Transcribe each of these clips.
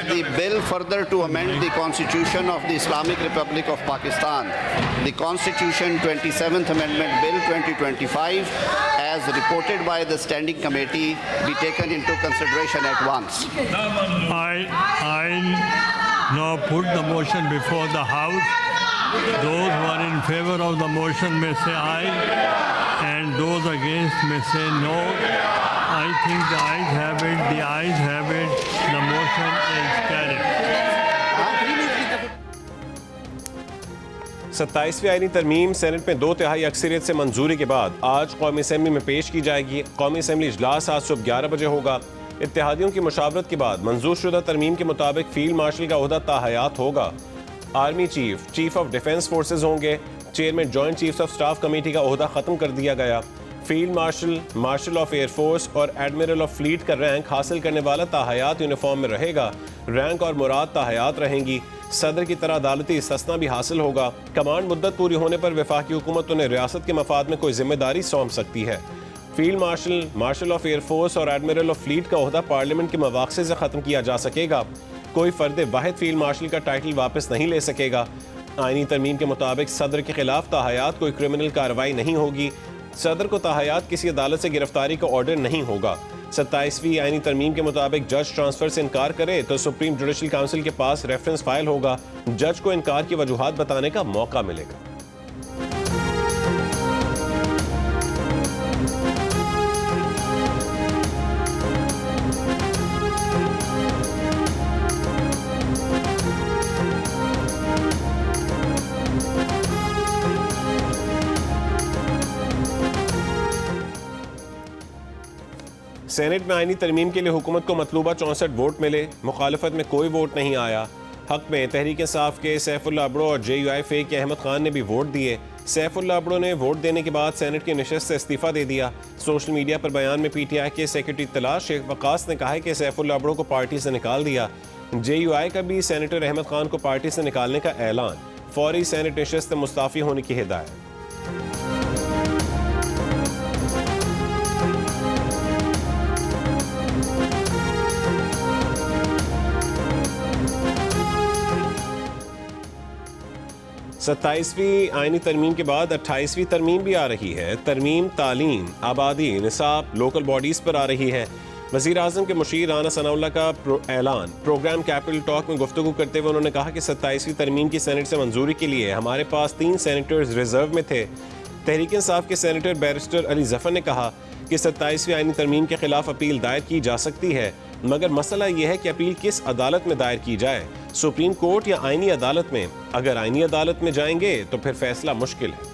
the bill further to amend the Constitution of the Islamic Republic of Pakistan, the Constitution 27th Amendment Bill 2025, as reported by the Standing Committee, be taken into consideration at once. I now put the motion before the House. Those who are in favor of the motion may say aye, and those against may say no. I think the ayes have it. The ayes have it. The motion is carried. 27वीं आईनी तरमीम senate में 2/3 अक्सरियत से मंजूरी के बाद आज कौमी असम्बली में पेश की जाएगी। कौमी असम्बली इजलास आज सुबह 11 बजे होगा। इत्तेहादियों की मुशावरत के बाद मंजूर शुदा तरमीम के मुताबिक फील्ड मार्शल का ओहदा ताहयात होगा। Army chief of defence forces होंगे। Chairman joint chiefs of staff committee का ओहदा ख़त्म कर दिया गया। फील्ड मार्शल ऑफ एयरफोर्स और एडमिरल ऑफ फ्लीट का रैंक हासिल करने वाला ताहयात यूनिफॉर्म में रहेगा। रैंक और मुराद ताहयात रहेंगी। सदर की तरह अदालती इस्तिस्ना भी हासिल होगा। कमांड मुद्दत पूरी होने पर वफाकी हुकूमत उन्हें रियासत के मफाद में कोई जिम्मेदारी सौंप सकती है। फील्ड मार्शल ऑफ एयरफोर्स और एडमिरल ऑफ फ्लीट का ओहदा पार्लियामेंट के मवाक़से से ख़त्म किया जा सकेगा। कोई फर्द वाहिद फील्ड मार्शल का टाइटल वापस नहीं ले सकेगा। आईनी तरमीम के मुताबिक सदर के खिलाफ ताहयात कोई क्रिमिनल कार्रवाई नहीं होगी। सदर को ताहयात किसी अदालत से गिरफ्तारी का ऑर्डर नहीं होगा। 27वीं आईनी तरमीम के मुताबिक जज ट्रांसफर से इनकार करे तो सुप्रीम जुडिशल काउंसिल के पास रेफरेंस फाइल होगा। जज को इनकार की वजूहात बताने का मौका मिलेगा। सेनेट में आईनी तरमीम के लिए हुकूमत को मतलूबा 64 वोट मिले। मुखालफत में कोई वोट नहीं आया। हक में तहरीक इंसाफ के सैफुल्लाह अबड़ो और JUI के अहमद खान ने भी वोट दिए। सैफुल्लाह अबड़ो ने वोट देने के बाद सेनेट की नशस्त से इस्तीफा दे दिया। सोशल मीडिया पर बयान में PTI के सेक्रेटरी इत्तलाह शेख वकास ने कहा है कि सैफुल्लाह अबड़ो को पार्टी से निकाल दिया। JUI का भी सेनेटर अहमद खान को पार्टी से निकालने का ऐलान। फौरी सेनेट नशस्त से मुस्ताफ़ी होने की हिदायत। सत्ताईसवीं आईनी तरमीम के बाद 28वीं तरमीम भी आ रही है। तरमीम तालीम, आबादी, निसाब, लोकल बॉडीज़ पर आ रही है। वज़ीर आज़म के मुशीर राना सनाउल्लाह का ऐलान। प्रोग्राम कैपिटल टॉक में गुफ्तगू करते हुए उन्होंने कहा कि 27वीं तरमीम की सेनेट से मंजूरी के लिए हमारे पास 3 सेनेटर्स रिजर्व में थे। तहरीक इंसाफ के सेनेटर बैरिस्टर अली जफ़र ने कहा कि 27वीं आईनी तरमीम के खिलाफ अपील दायर की जा सकती है, मगर मसला यह है कि अपील किस अदालत में दायर की जाए, सुप्रीम कोर्ट या आईनी अदालत में। अगर आईनी अदालत में जाएंगे तो फिर फैसला मुश्किल है।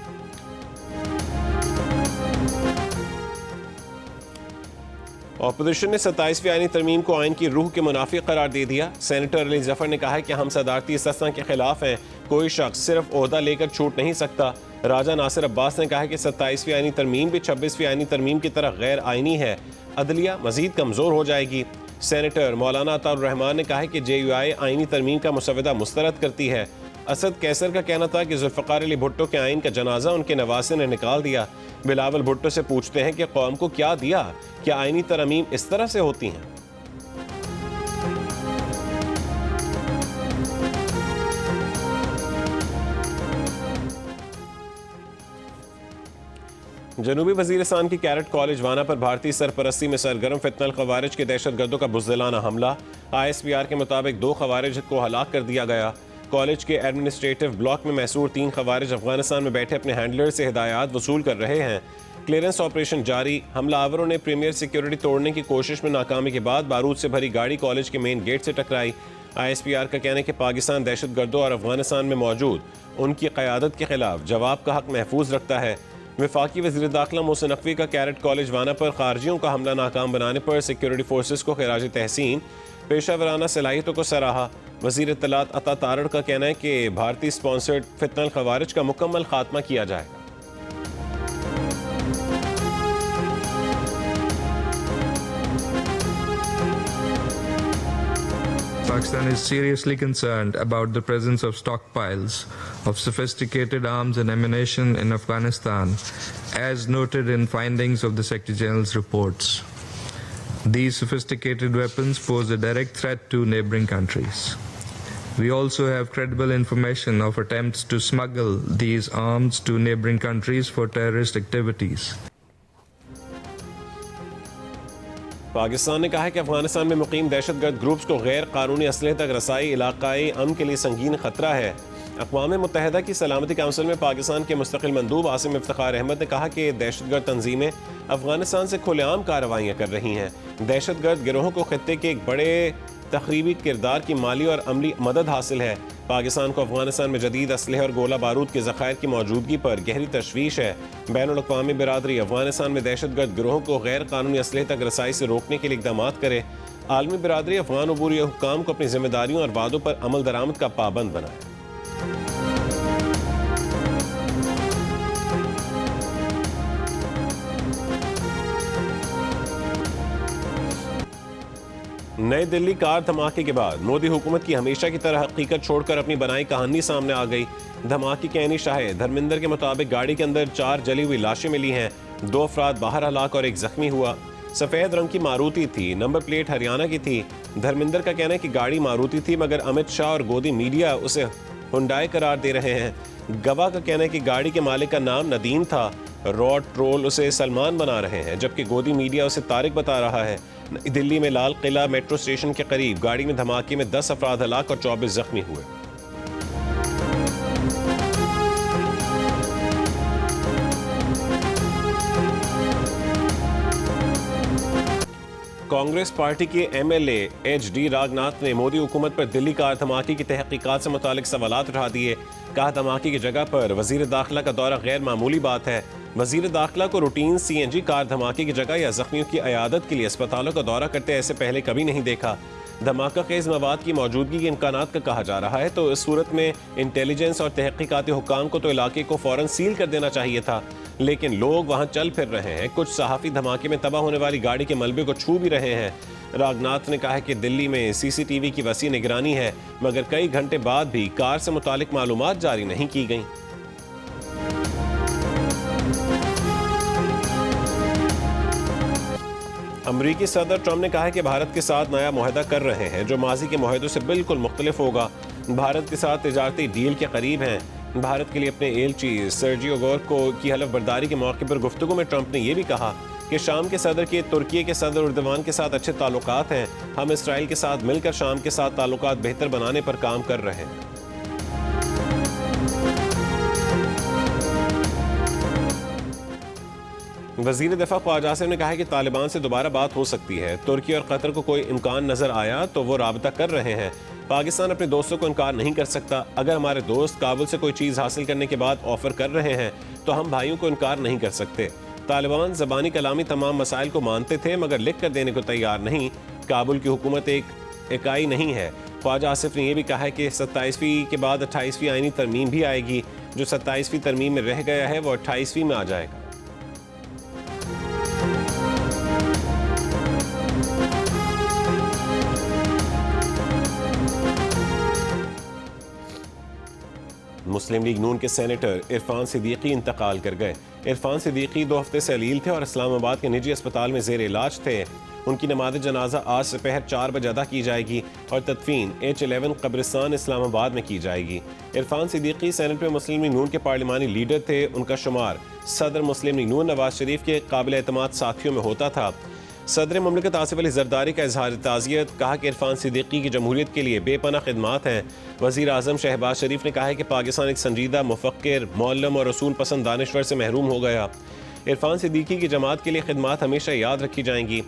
ऑपोजिशन ने 27वीं आईनी तरमीम को आइन की रूह के मुनाफिक करार दे दिया। सेनेटर अली जफर ने कहा है कि हम सदारती इस्तिस्ना के खिलाफ हैं। कोई शख्स सिर्फ ओहदा लेकर छूट नहीं सकता। राजा नासिर अब्बास ने कहा है कि 27वीं आईनी तरमीम भी 26वीं आईनी तरमीम की तरह गैर आइनी है। अदलिया मजीद कमज़ोर हो जाएगी। सेनेटर मौलाना अताउर रहमान ने कहा है कि JUI आईनी तरमीम का मुसवदा मुस्तरद करती है। असद कैसर का कहना था कि जुल्फ़िकार अली भुट्टो के आइन का जनाजा उनके नवासे ने निकाल दिया। बिलावल भुट्टो से पूछते हैं कि कौम को क्या दिया, क्या आईनी तरमीम इस तरह से होती हैं? जनूबी वज़ीरिस्तान की कैरेट कॉलेज वाना पर भारतीय सरपरस्ती में सरगर्म फितनल खवारिज के दहशतगर्दों का बुज़दिलाना हमला। ISPR के मुताबिक 2 खवारिज को हलाक कर दिया गया। कॉलेज के एडमिनिस्ट्रेटिव ब्लॉक में महसूर 3 खवारिज अफगानिस्तान में बैठे अपने हैंडलर से हिदायत वसूल कर रहे हैं। क्लियरेंस ऑपरेशन जारी। हमलावरों ने प्रीमियर सिक्योरिटी तोड़ने की कोशिश में नाकामी के बाद बारूद से भरी गाड़ी कॉलेज के मेन गेट से टकराई। ISPR का कहना है कि पाकिस्तान दहशतगर्दों और अफगानिस्तान में मौजूद उनकी क़यादत के खिलाफ जवाब का हक महफूज रखता है। वफाकी वज़ीर दाखिला मोहसिन नकवी का कैरेट कॉलेज वाना पर खारजियों का हमला नाकाम बनाने पर सिक्योरिटी फोर्सेस को खिराज तहसीन, पेशा वराना सलाहियतों को सराहा। वज़ीर इत्तलात अता तारड़ का कहना है कि भारतीय स्पॉन्सर्ड फितनल खवारिज का मुकम्मल खात्मा किया जाएगा। Pakistan is seriously concerned about the presence of stockpiles of sophisticated arms and ammunition in Afghanistan, as noted in findings of the Secretary General's reports. These sophisticated weapons pose a direct threat to neighboring countries. We also have credible information of attempts to smuggle these arms to neighboring countries for terrorist activities. Pakistan ने कहा है कि अफगानिस्तान में मुकीम दहशतगर्द groups को गैर कानूनी असलहे तक रसाई इलाकाई अमन के लिए संगीन खतरा है। अक़वाम मुत्तहिदा की सलामती काउंसिल में पाकिस्तान के मुस्तकिल मंदूब आसिम इफ्तिखार अहमद ने कहा कि दहशतगर्द तंजीमें अफगानिस्तान से खुलेआम कार्रवाइयाँ कर रही हैं। दहशतगर्द गिरोहों को खित्ते के एक बड़े तखरीबी किरदार की माली और अमली मदद हासिल है। पाकिस्तान को अफगानिस्तान में जदीद असलहे और गोला बारूद के ज़खायर की मौजूदगी पर गहरी तशवीश है। बैनुल अक़वामी बिरादरी अफगानिस्तान में दहशतगर्द गिरोहों को गैर कानूनी असलहे तक रसाई से रोकने के लिए इक़दाम करे। आलमी बिरादरी अफगान अबूरी हुक्काम को अपनी जिम्मेदारियों और वादों पर अमल दरामद का पाबंद बनाए। नई दिल्ली कार धमाके के बाद मोदी हुकूमत की हमेशा की तरह हकीकत छोड़कर अपनी बनाई कहानी सामने आ गई। धमाके के ऐनी शाहिद धर्मिंदर के मुताबिक गाड़ी के अंदर 4 जली हुई लाशें मिली हैं, 2 अफराद बाहर हलाक और 1 जख्मी हुआ। सफ़ेद रंग की मारुति थी, नंबर प्लेट हरियाणा की थी। धर्मिंदर का कहना है कि गाड़ी मारुति थी मगर अमित शाह और गोदी मीडिया उसे हुंडाई करार दे रहे हैं। गवाह का कहना है कि गाड़ी के मालिक का नाम नदीम था, रॉड ट्रोल उसे सलमान बना रहे हैं जबकि गोदी मीडिया उसे तारिक बता रहा है। नई दिल्ली में लाल किला मेट्रो स्टेशन के करीब गाड़ी में धमाके में 10 अफराद हलाक और 24 जख्मी हुए। कांग्रेस पार्टी के एमएलए एचडी रागनाथ ने मोदी हुकूमत पर दिल्ली कार धमाके की तहकीकात से मुतालिक सवालात उठा दिए। कहा धमाके की जगह पर वजीर दाखिला का दौरा गैर मामूली बात है। वजीर दाखिला को रूटीन सीएनजी कार धमाके की जगह या जख्मियों की अयादत के लिए अस्पतालों का दौरा करते ऐसे पहले कभी नहीं देखा। धमाका खेज मवाद की मौजूदगी के इम्कानात का कहा जा रहा है तो इस सूरत में इंटेलिजेंस और तहकीकाती हुक्काम को तो इलाके को फौरन सील कर देना चाहिए था, लेकिन लोग वहां चल फिर रहे हैं। कुछ सहाफ़ी धमाके में तबाह होने वाली गाड़ी के मलबे को छू भी रहे हैं। रागनाथ ने कहा है कि दिल्ली में सीसीटीवी की वसी निगरानी है मगर कई घंटे बाद भी कार से मुतालिक मालूमात जारी नहीं की गई। अमरीकी सदर ट्रंप ने कहा है कि भारत के साथ नया मुआहदा कर रहे हैं जो माजी के मुआहदों से बिल्कुल मुख्तलिफ होगा। भारत के साथ तिजारती डील के करीब हैं। भारत के लिए अपने एलची सर्जियो गोरको की हलफ बर्दारी के मौके पर गुफ्तगू में ट्रंप ने यह भी कहा कि शाम के सदर के तुर्की के सदर उर्दवान के साथ अच्छे ताल्लुकात हैं। हम इसराइल के साथ मिलकर शाम के साथ ताल्लुकात बेहतर बनाने पर काम कर रहे हैं। वजीर दिफा ख्वाजा आसिम ने कहा है कि तालिबान से दोबारा बात हो सकती है। तुर्की और कतर को कोई इम्कान नजर आया तो वो राबता कर रहे हैं। पाकिस्तान अपने दोस्तों को इनकार नहीं कर सकता। अगर हमारे दोस्त काबुल से कोई चीज़ हासिल करने के बाद ऑफर कर रहे हैं तो हम भाइयों को इनकार नहीं कर सकते। तालिबान ज़बानी कलामी तमाम मसाइल को मानते थे मगर लिख कर देने को तैयार नहीं। काबुल की हुकूमत एक इकाई नहीं है। ख्वाजा आसिफ ने यह भी कहा है कि 27वीं के बाद 28वीं आईनी तरमीम भी आएगी। जो 27वीं तरमीम में रह गया है वो 28वीं में आ जाएगा। मुस्लिम लीग नून के सेनेटर इरफान सिद्दीकी इंतकाल कर गए। इरफान सिद्दीकी 2 हफ्ते से अलील थे और इस्लामाबाद के निजी अस्पताल में जेर इलाज थे। उनकी नमाज जनाजा आज दोपहर 4 बजे अदा की जाएगी और तदफीन H11 कब्रिस्तान इस्लामाबाद में की जाएगी। इरफान सिद्दीकी सेनेट में मुस्लिम लीग नून के पार्लिमानी लीडर थे। उनका शुमार सदर मुस्लिम लीग नून नवाज शरीफ के काबिल एतमाद साथियों में होता था। सदर मुमलिकत आसिफ अली जरदारी का इजहार ताज़ियत। कहा कि इरफान सिद्दीकी की जमहूरियत के लिए बेपनाह खिदमात हैं। वज़ीर आज़म शहबाज शरीफ ने कहा है कि पाकिस्तान एक संजीदा मुफ़क्किर मौल्लम और रसूल पसंद दानिश्वर से महरूम हो गया। इरफान सिद्दीकी की जमात के लिए खिदमात हमेशा याद रखी जाएंगी।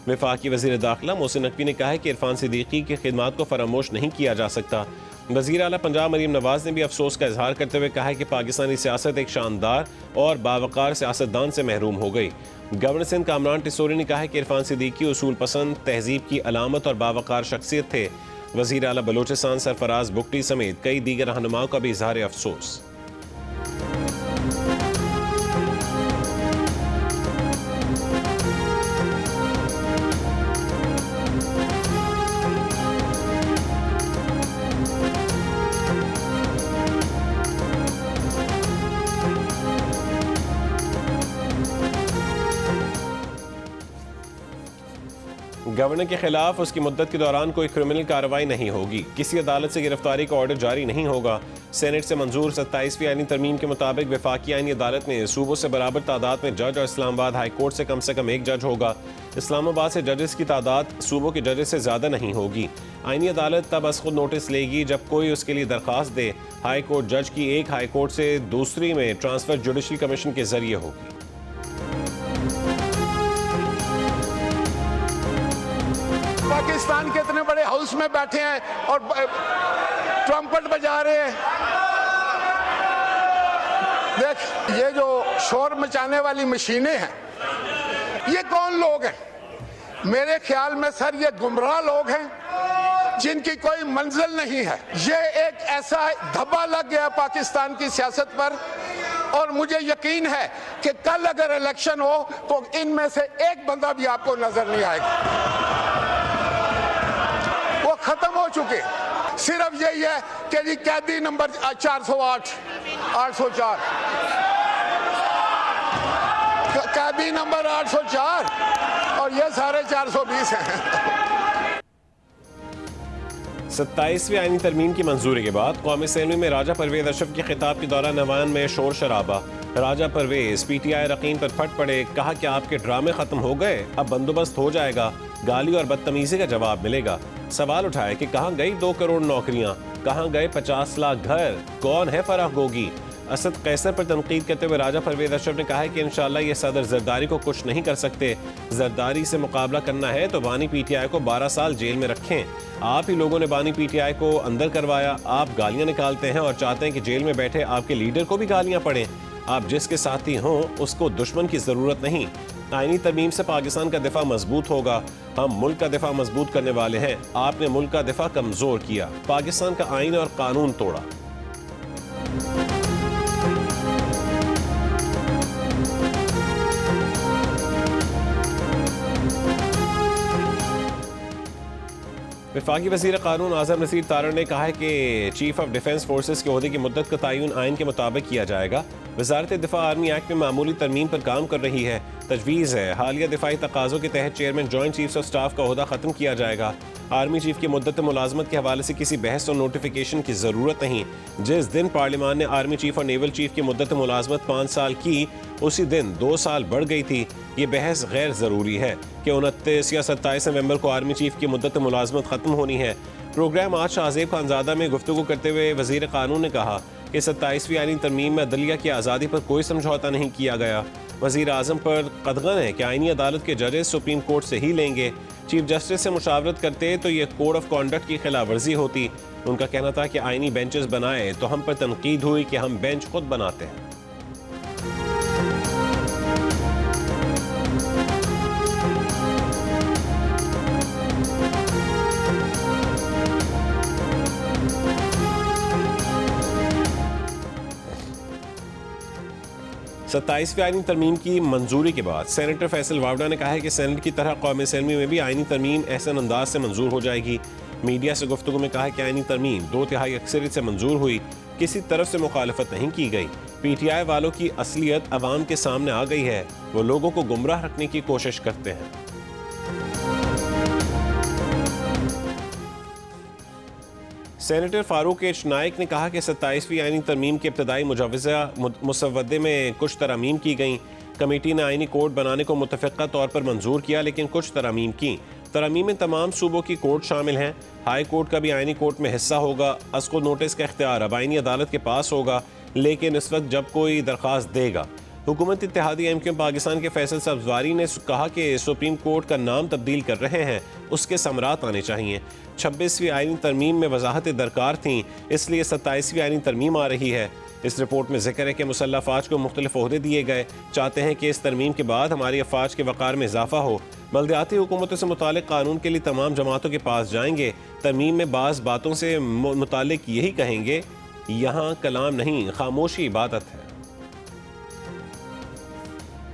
वफाकी वज़ीर दाखिला मोहसिन नकवी ने कहा है कि इरफान सिद्दीकी की खिदमात को फरामोश नहीं किया जा सकता। वज़ीर आला पंजाब मरीम नवाज ने भी अफसोस का इजहार करते हुए कहा है कि पाकिस्तानी सियासत एक शानदार और बावकार सियासतदान से महरूम हो गई। गवर्नर सिंध कामरान टिसोरी ने कहा है कि इरफान सिद्दीकी उसूल पसंद तहजीब की अलामत और बावकार शख्सियत थे। वज़ीर आला बलोचिस्तान सरफराज बुगटी समेत कई दीगर रहनुमाओं का भी इजहार अफसोस। गवर्नर के खिलाफ उसकी मुद्दत के दौरान कोई क्रिमिनल कार्रवाई नहीं होगी। किसी अदालत से गिरफ्तारी का ऑर्डर जारी नहीं होगा। सेनेट से मंजूर 27वीं आईनी तरमीम के मुताबिक वफाकी आईनी अदालत में सूबों से बराबर तादाद में जज और इस्लामाबाद हाई कोर्ट से कम एक जज होगा। इस्लामाबाद से जजेस की तादाद सूबों के जजेस से ज़्यादा नहीं होगी। आईनी अदालत तब अस खुद नोटिस लेगी जब कोई उसके लिए दरख्वास्त दे। हाई कोर्ट जज की एक हाई कोर्ट से दूसरी में ट्रांसफर जुडिशल कमीशन के जरिए होगी। पाकिस्तान के इतने बड़े हाउस में बैठे हैं और ट्रम्पट बजा रहे हैं। देख, ये जो शोर मचाने वाली मशीनें हैं, ये कौन लोग हैं? मेरे ख्याल में सर ये गुमराह लोग हैं जिनकी कोई मंजिल नहीं है। ये एक ऐसा धब्बा लग गया पाकिस्तान की सियासत पर, और मुझे यकीन है कि कल अगर इलेक्शन हो तो इनमें से एक बंदा भी आपको नजर नहीं आएगा। वो खत्म हो चुके। सिर्फ यही है कि जी कैदी नंबर 408, 804, कैदी नंबर 804 और ये सारे 420 हैं। 27वीं आईनी तरमीम की मंजूरी के बाद कौमी असेंबली में राजा परवेज अशरफ के खिताब के दौरान नवान में शोर शराबा। राजा परवेज PTI रकीन पर फट पड़े, कहा कि आपके ड्रामे खत्म हो गए, अब बंदोबस्त हो जाएगा, गाली और बदतमीजी का जवाब मिलेगा। सवाल उठाए कि कहाँ गई 2 करोड़ नौकरियां, कहाँ गए 50 लाख घर, कौन है फराह गोगी। असद कैसर पर तनकीद करते हुए राजा परवेज अशरफ ने कहा है कि इंशाल्लाह ये सदर जरदारी को कुछ नहीं कर सकते। जरदारी से मुकाबला करना है तो बानी PTI को 12 साल जेल में रखें। आप ही लोगों ने बानी PTI को अंदर करवाया। आप गालियां निकालते हैं और चाहते हैं कि जेल में बैठे आपके लीडर को भी गालियां पड़ें। आप जिसके साथी हों उसको दुश्मन की जरूरत नहीं। आईनी तरमीम से पाकिस्तान का दिफा मजबूत होगा। हम मुल्क का दिफा मजबूत करने वाले हैं। आपने मुल्क का दिफा कमजोर किया, पाकिस्तान का आईन और कानून तोड़ा। वफाकी वज़ीर कानून आज़म नसीर तारड़ ने कहा है कि चीफ ऑफ डिफेंस फोर्सेस के ओहदे की मुद्दत का तयन आइन के मुताबिक किया जाएगा। वजारत दिफा आर्मी एक्ट में मामूली तरमीम पर काम कर रही है। तजवीज़ है हालिया दिफाई तकाज़ों के तहत chairman joint chiefs of staff का ओहदा ख़त्म किया जाएगा। आर्मी चीफ की मुद्दत मुलाजमत के हवाले से किसी बहस और नोटिफिकेशन की ज़रूरत नहीं। जिस दिन पार्लियामान ने आर्मी चीफ और नेवल चीफ की मुद्दत मुलाजमत 5 साल की, उसी दिन 2 साल बढ़ गई थी। ये बहस गैर ज़रूरी है कि 29 या 27 नवंबर को आर्मी चीफ की मुद्दत मुलाजमत ख़त्म होनी है। प्रोग्राम आज शाहजेब खानजादा में गुफ्तगू करते हुए वज़ीर कानून ने कहा कि 27वीं आईनी तरमीम में अदलिया की आज़ादी पर कोई समझौता नहीं किया गया। वज़ीर आज़म पर कदगन है कि आईनी अदालत के जजेस सुप्रीम कोर्ट से ही लेंगे। चीफ जस्टिस से मुशावरत करते तो ये कोड ऑफ कॉन्डक्ट की खिलाफ वर्जी होती। उनका कहना था कि आईनी बेंचेस बनाए तो हम पर तनकीद हुई कि हम बेंच खुद बनाते हैं। सत्ताईसवीं आईनी तरमीम की मंजूरी के बाद सेनेटर फैसल वावड़ा ने कहा है कि सेनेट की तरह कौमी असेंबली में भी आईनी तरमीम एहसन अंदाज से मंजूर हो जाएगी। मीडिया से गुफ्तगू में कहा कि आईनी तरमीम 2/3 अक्सरियत से मंजूर हुई, किसी तरफ से मुखालफत नहीं की गई। PTI वालों की असलियत अवाम के सामने आ गई है। वो लोगों को गुमराह रखने की कोशिश करते हैं। सेनेटर फारूक एच नाइक ने कहा कि 27वीं आईनी तरमीम के इब्तदाई मुसवदे में कुछ तरामीम की गई। कमेटी ने आईनी कोड बनाने को मुतफ़िक़ा तौर पर मंजूर किया, लेकिन कुछ तरामीम की। तरामीम में तमाम सूबों की कोर्ट शामिल हैं। हाई कोर्ट का भी आईनी कोर्ट में हिस्सा होगा। अस्को नोटिस का इख्तियार अब आईनी अदालत के पास होगा, लेकिन इस वक्त जब कोई दरख्वास्त देगा। हुकूमत इत्तेहादी MQ पाकिस्तान के फैसल सब्जवारी ने कहा कि सुप्रीम कोर्ट का नाम तब्दील कर रहे हैं, उसके समरात आने चाहिए। 26वीं आईनी तरमीम में वजाहतें दरकार थीं, इसलिए 27वीं आईनी तरमीम आ रही है। इस रिपोर्ट में जिक्र है कि मुसल्लह अफवाज को मुख्तलिफ ओहदे दिए गए। चाहते हैं कि इस तरमीम के बाद हमारी अफवाज के वक़ार में इजाफा हो। बल्दियाती हुकूमतों से मुतालिक कानून के लिए तमाम जमातों के पास जाएंगे। तरमीम में बाज़ बातों से मुतालिक यही कहेंगे, यहाँ कलाम नहीं खामोशी इबादत है।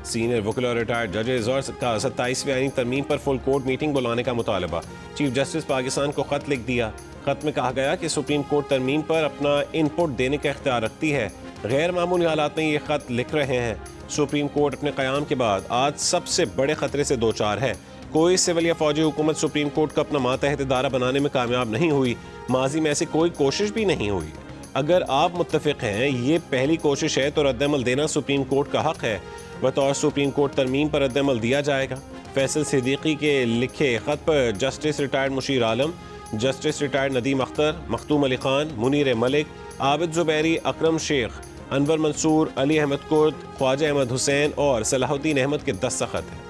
सीनियर वकील और रिटायर्ड जजेस और का 27वीं आईनी तरमीम पर फुल कोर्ट मीटिंग बुलाने का मुतालबा। चीफ जस्टिस पाकिस्तान को खत लिख दिया। खत में कहा गया कि सुप्रीम कोर्ट तरमीम पर अपना इनपुट देने का इख्तियार रखती है। गैर मामूली हालात में ये खत लिख रहे हैं। सुप्रीम कोर्ट अपने क़याम के बाद आज सबसे बड़े खतरे से दो चार है। कोई सिविल या फौजी हुकूमत सुप्रीम कोर्ट का अपना मातहत इदारा बनाने में कामयाब नहीं हुई। माजी में ऐसी कोई कोशिश भी नहीं हुई। अगर आप मुत्तफिक हैं ये पहली कोशिश है तो रद्दमल देना सुप्रीम कोर्ट का हक है। बतौर सुप्रीम कोर्ट तरमीम पर रद्दमल दिया जाएगा। फैसल सिद्दीकी के लिखे खत पर जस्टिस रिटायर्ड मुशीर आलम, जस्टिस रिटायर्ड नदीम अख्तर, मखदूम अली खान, मुनीर मलिक, आबिद जुबैरी, अकरम शेख, अनवर मंसूर, अली अहमद कुर्द, ख्वाजा अहमद हुसैन और सलाहुद्दीन अहमद के दस्तखत हैं।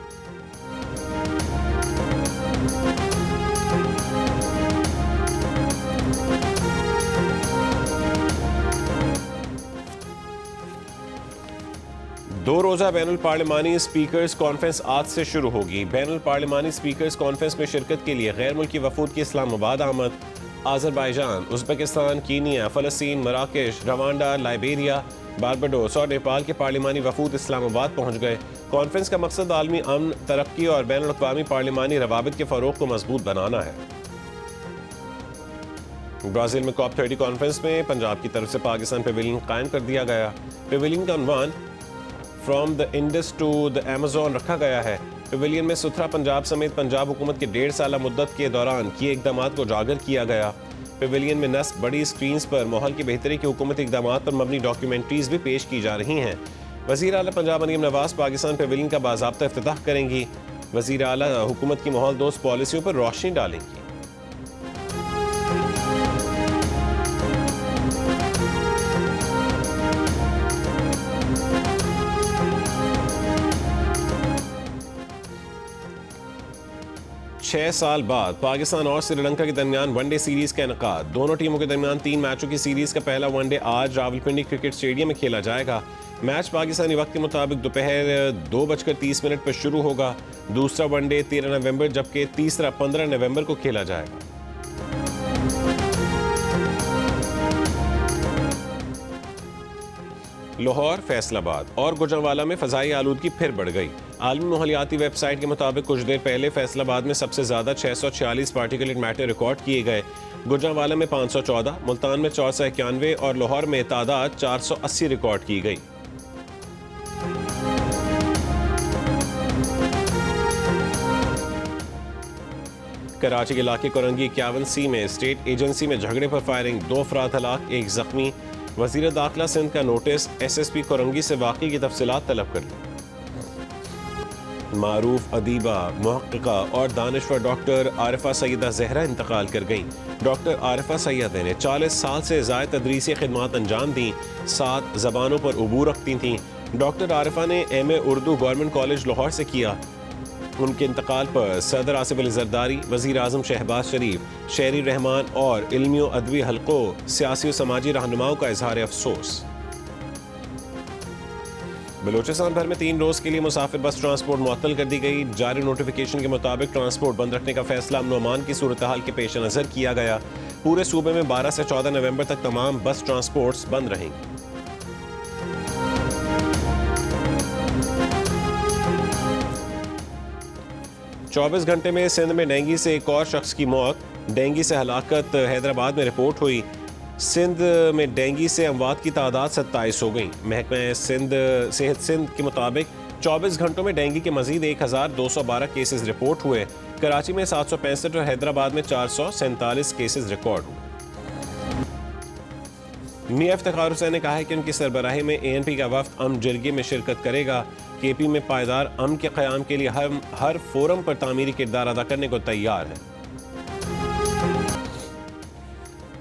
दो रोज़ा बैनुल पार्लिमानी स्पीकर्स कॉन्फ्रेंस आज से शुरू होगी। बैनुल पार्लिमानी स्पीकर्स कॉन्फ्रेंस में शिरकत के लिए गैर मुल्की वफूद की इस्लामाबाद आमद। आज़रबाईजान, उज़्बेकिस्तान, कीनिया, फ़लस्तीन, मराकेश, रवांडा, लाइबेरिया, बारबाडोस और नेपाल के पार्लिमानी वफूद इस्लामाबाद पहुँच गए। कॉन्फ्रेंस का मकसद आलमी अमन, तरक्की और बैनुल अक़वामी पार्लिमानी रवाबित के फ़रोग़ को मजबूत बनाना है। ब्राज़ील में COP30 कॉन्फ्रेंस में पंजाब की तरफ से पाकिस्तान पेविलियन कायम कर दिया गया। पेविलियन का उन्वान from the Indus to the Amazon रखा गया है। पेविलियन में सुथरा पंजाब समेत पंजाब हुकूमत के 1.5 साल मुद्दत के दौरान किए इक़दामात को उजागर किया गया। पेविलियन में नस्ब बड़ी स्क्रीन्स पर माहौल की बेहतरी के हुकूमती इक़दामात पर मबनी डॉक्यूमेंट्रीज भी पेश की जा रही हैं। वज़ीर आला पंजाब मरीम नवाज पाकिस्तान पेविलियन का बाज़ाब्ता इफ्तिताह करेंगी। वज़ीर आला हुकूमत की माहौल दोस्त पॉलिसियों पर रोशनी डालेंगी। छह साल बाद पाकिस्तान और श्रीलंका के दरमियान वनडे सीरीज का इनेकाद। दोनों टीमों के दरमियान 3 मैचों की सीरीज का पहला वनडे आज रावलपिंडी क्रिकेट स्टेडियम में खेला जाएगा। मैच पाकिस्तानी वक्त के मुताबिक दोपहर 2:30 पर शुरू होगा। दूसरा वनडे 13 नवंबर जबकि तीसरा 15 नवंबर को खेला जाएगा। लाहौर, फैसलाबाद और गुजरांवाला में फ़ज़ाई आलूदगी फिर बढ़ गई। आलमी माहौलियाती वेबसाइट के मुताबिक कुछ देर पहले फैसलाबाद में सबसे ज़्यादा 646 पार्टिकुलेट मैटर रिकॉर्ड किए गए। गुजरांवाला में 514, मुल्तान में 491 और लाहौर में तादाद 480 रिकॉर्ड की गई। कराची के इलाके कोरंगी 51C में स्टेट एजेंसी में झगड़े पर फायरिंग, 2 अफराद हलाक, 1 जख्मी। वज़ीर दाखिला सिंध का नोटिस, SSP कोरंगी से वाक़ई की तफसीलात तलब कर ली। मारूफ अदीबा, मुहक्किका और दानिश्वर डॉक्टर आरिफा सैयदा ज़हरा इंतकाल कर गईं। डॉक्टर आरिफा सैयदा ने 40 साल से ज़ायद तदरीसी खिदमात अंजाम दी। 7 ज़बानों पर उबूर रखती थीं। डॉक्टर आरिफा ने MA Urdu government college Lahore से किया। उनके इंतकाल पर सदर आसिफ अली जरदारी, वज़ीर आज़म शहबाज शरीफ, शेरी रहमान और इल्मी व अदबी हल्कों, सियासी व समाजी रहनुमाओं का इजहार अफसोस। बलूचिस्तान भर में 3 रोज़ के लिए मुसाफिर बस ट्रांसपोर्ट मुअत्तल कर दी गई। जारी नोटिफिकेशन के मुताबिक ट्रांसपोर्ट बंद रखने का फैसला अमन अमान की सूरत हाल के पेश नज़र किया गया। पूरे सूबे में 12 से 14 नवंबर तक तमाम बस ट्रांसपोर्ट्स बंद रहेंगी। चौबीस घंटे में सिंध में डेंगू से एक और शख्स की मौत। डेंगू से हलाकत हैदराबाद में रिपोर्ट हुई। सिंध में डेंगू से अमवात की तादाद 27 हो गई। महकमा सेहत सिंध के मुताबिक 24 घंटों में डेंगू के मजीद 1212 केसेस रिपोर्ट हुए। कराची में 765 और हैदराबाद में 447 केसेस रिकॉर्ड हुए। मियां इफ्तिखार हुसैन ने कहा है कि उनकी सरबराही में ANP का वफ्द अमन जरगे में शिरकत करेगा। KP में पायदार अमन के क़याम के लिए हर फोरम पर तामीरी किरदार अदा करने को तैयार है।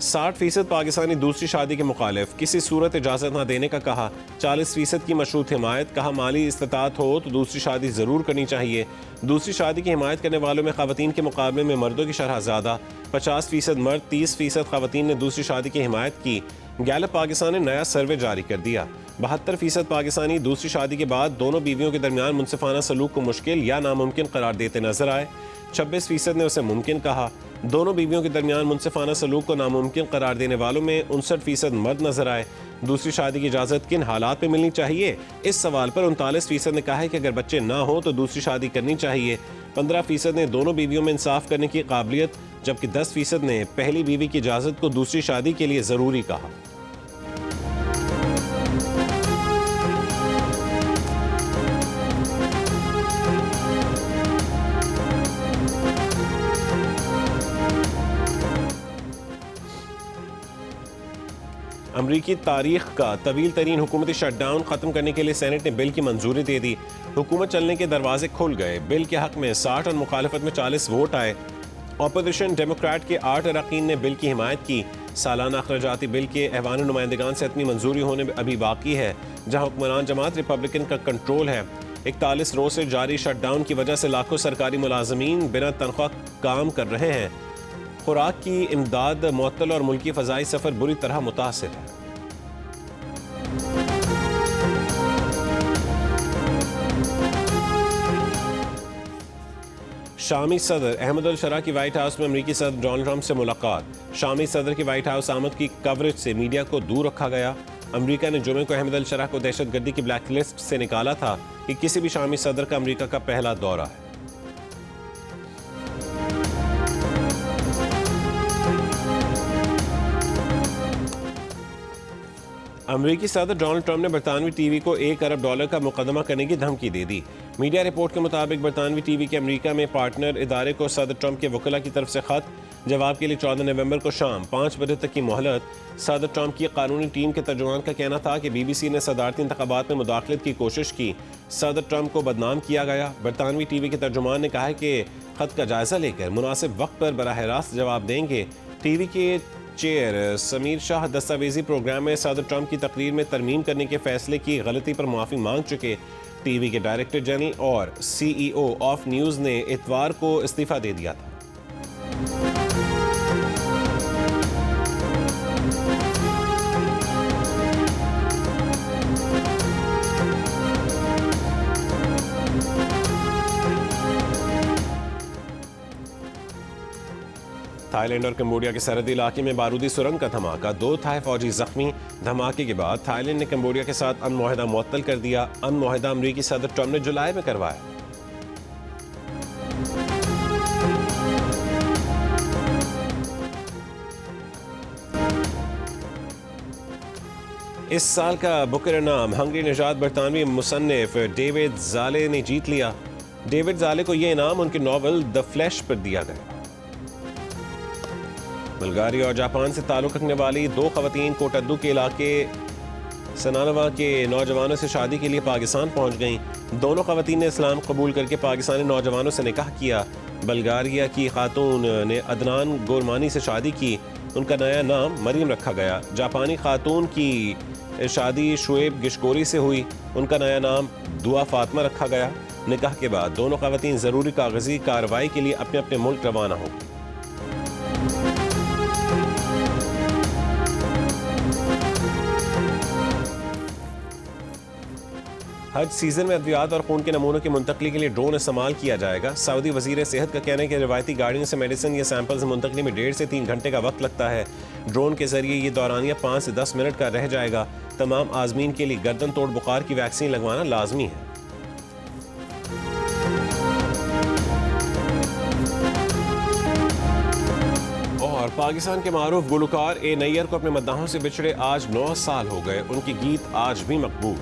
60% पाकिस्तानी दूसरी शादी के मुखालिफ, किसी सूरत इजाज़त न देने का कहा। 40% की मशरूत हिमायत, कहा माली इस्तात हो तो दूसरी शादी ज़रूर करनी चाहिए। दूसरी शादी की हिमायत करने वालों में ख़वातीन के मुकाबले में मर्दों की शरह ज़्यादा। 50% मर्द, 30% ख़वातीन ने दूसरी शादी की हिमायत की। गैलप पाकिस्तान ने नया सर्वे जारी कर दिया। 72% पाकिस्तानी दूसरी शादी के बाद दोनों बीवियों के दरमियान मुनसिफाना सलूक को मुश्किल या नामुमकिन करार देते नजर आए। 26% ने उसे मुमकिन कहा। दोनों बीवियों के दरमियान मुनसिफाना सलूक को नामुमकिन करार देने वालों में 59% मर्द नजर आए। दूसरी शादी की इजाज़त किन हालात में मिलनी चाहिए, इस सवाल पर 39% ने कहा है कि अगर बच्चे ना हो तो दूसरी शादी करनी चाहिए। 15% ने दोनों बीवियों में इंसाफ करने की काबिलियत, जबकि 10% ने पहली बीवी की इजाज़त को दूसरी शादी के लिए ज़रूरी कहा। अमरीकी तारीख का तवील तरीन हुकूमती शटडाउन ख़त्म करने के लिए सेनेट ने बिल की मंजूरी दे दी। हुकूमत चलने के दरवाजे खुल गए। बिल के हक में 60 और मुखालफत में 40 वोट आए। अपोजिशन डेमोक्रेट के 8 अरकान ने बिल की हिमायत की। सालाना अखराजाती बिल के ऐवान नुमाइंदगान से हतमी मंजूरी होने अभी बाकी है, जहाँ हुक्मरान जमात रिपब्लिकन का कंट्रोल है। 41 रोज से जारी शटडाउन की वजह से लाखों सरकारी मुलाजमीन बिना तनख्वाह काम कर रहे हैं। खुराक की इमदाद मुअत्तल और मुल्की फ़ज़ाई सफ़र बुरी तरह मुतासिर है। शामी सदर अहमद अल शरा की वाइट हाउस में अमरीकी सदर डोनाल्ड ट्रंप से मुलाकात। शामी सदर की वाइट हाउस आमद की कवरेज से मीडिया को दूर रखा गया। अमरीका ने जुमे को अहमद अल शरा को दहशतगर्दी की ब्लैक लिस्ट से निकाला था कि किसी भी शामी सदर का अमरीका का पहला दौरा है। अमरीकी सदर डोनाल्ड ट्रंप ने बरतानवी टीवी को $1 अरब का मुकदमा करने की धमकी दे दी। मीडिया रिपोर्ट के मुताबिक बरतानवी टीवी के अमरीका में पार्टनर इदारे को सदर ट्रंप के वकील की तरफ से खत, जवाब के लिए 14 नवंबर को शाम 5 बजे तक की मोहलत। सदर ट्रंप की कानूनी टीम के तर्जुमान का कहना था कि BBC ने सदारती इंतखाबात में मुदाखलत की कोशिश की। सदर ट्रंप को बदनाम किया गया। बरतानवी टीवी के तर्जुमान ने कहा कि खत का जायजा लेकर मुनासिब वक्त पर बराह रास्त जवाब देंगे। टीवी के चेयर समीर शाह दस्तावेजी प्रोग्राम में सदर ट्रंप की तकरीर में तरमीम करने के फैसले की गलती पर माफ़ी मांग चुके। टीवी के डायरेक्टर जनरल और CEO ऑफ न्यूज़ ने इतवार को इस्तीफा दे दिया था। थाईलैंड और कंबोडिया के सरहदी इलाके में बारूदी सुरंग का धमाका, 2 थाई फौजी जख्मी। धमाके के बाद थाईलैंड ने कंबोडिया के साथ अमन मुआहदा मुअत्तल कर दिया। अमन मुआहदा अमरीकी सदर ट्रंप ने जुलाई में करवाया। इस साल का बुकर इनाम हंगरी निजात बरतानवी मुसन्निफ डेविड ज़ाले ने जीत लिया। डेविड ज़ाले को यह इनाम उनके नॉवल द फ्लैश पर दिया गया। बुल्गारिया और जापान से ताल्लुक़ रखने वाली 2 ख़वातीन कोटद्दू के इलाके सनानवा के नौजवानों से शादी के लिए पाकिस्तान पहुंच गईं। दोनों ख़वातीन ने इस्लाम कबूल करके पाकिस्तानी नौजवानों से निकाह किया। बुल्गारिया की खातून ने अदनान गोरमानी से शादी की। उनका नया नाम मरीम रखा गया। जापानी खातून की शादी शुएब गिशकोरी से हुई। उनका नया नाम दुआ फातिमा रखा गया। निकाह के बाद दोनों ख़वातीन ज़रूरी कागजी कार्रवाई के लिए अपने अपने मुल्क रवाना हो। हज सीजन में अद्वियात और खून के नमूनों की मुंतकली के लिए ड्रोन इस्तेमाल किया जाएगा। सऊदी वजीर सेहत का कहना है कि रिवायती गाड़ियों से मेडिसिन या सैंपल्स मुंतकली में 1.5 से 3 घंटे का वक्त लगता है। ड्रोन के जरिए ये दौरानिया 5 से 10 मिनट का रह जाएगा। तमाम आजमीन के लिए गर्दन तोड़ बुखार की वैक्सीन लगवाना लाजमी है। और पाकिस्तान के मारूफ गुलकार ए नैयर को अपने मद्दाहों से बिछड़े आज 9 साल हो गए। उनके गीत आज भी मकबूल।